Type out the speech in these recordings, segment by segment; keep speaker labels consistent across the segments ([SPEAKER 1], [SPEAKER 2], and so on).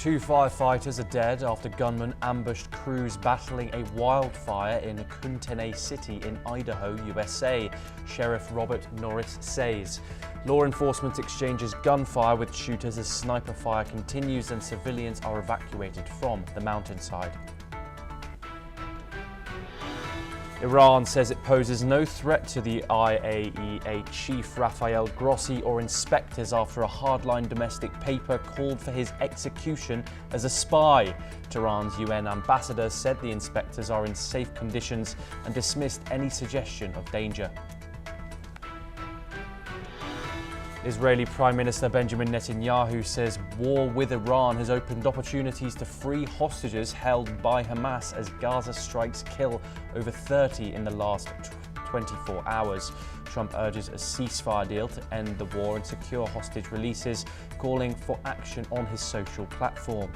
[SPEAKER 1] 2 firefighters are dead after gunmen ambushed crews battling a wildfire in Kootenai City in Idaho, USA, Sheriff Robert Norris says. Law enforcement exchanges gunfire with shooters as sniper fire continues and civilians are evacuated from the mountainside. Iran says it poses no threat to the IAEA chief Rafael Grossi or inspectors after a hardline domestic paper called for his execution as a spy. Tehran's UN ambassador said the inspectors are in safe conditions and dismissed any suggestion of danger. Israeli Prime Minister Benjamin Netanyahu says war with Iran has opened opportunities to free hostages held by Hamas as Gaza strikes kill over 30 in the last 24 hours. Trump urges a ceasefire deal to end the war and secure hostage releases, calling for action on his social platform.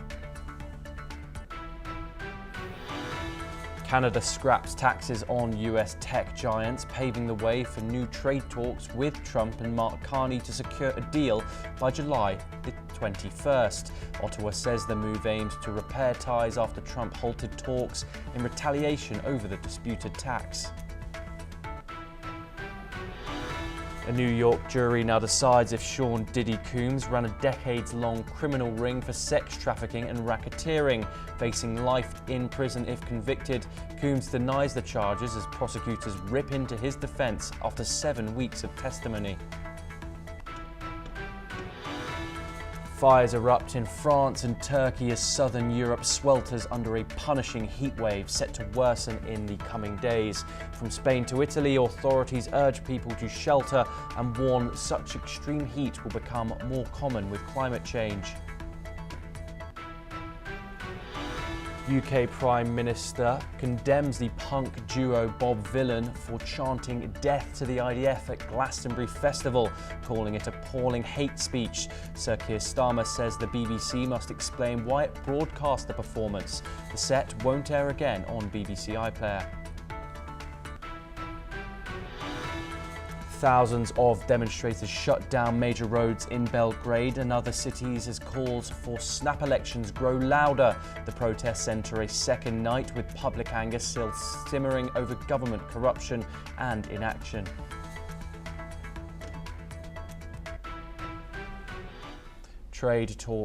[SPEAKER 1] Canada scraps taxes on US tech giants, paving the way for new trade talks with Trump and Mark Carney to secure a deal by July the 21st. Ottawa says the move aims to repair ties after Trump halted talks in retaliation over the disputed tax. A New York jury now decides if Sean Diddy Combs ran a decades-long criminal ring for sex trafficking and racketeering. Facing life in prison if convicted, Combs denies the charges as prosecutors rip into his defense after 7 weeks of testimony. Fires erupt in France and Turkey as southern Europe swelters under a punishing heatwave set to worsen in the coming days. From Spain to Italy, authorities urge people to shelter and warn such extreme heat will become more common with climate change. UK Prime Minister condemns the punk duo Bob Vylan for chanting death to the IDF at Glastonbury Festival, calling it appalling hate speech. Sir Keir Starmer says the BBC must explain why it broadcast the performance. The set won't air again on BBC iPlayer. Thousands of demonstrators shut down major roads in Belgrade and other cities as calls for snap elections grow louder. The protests enter a second night with public anger still simmering over government corruption and inaction. Trade talks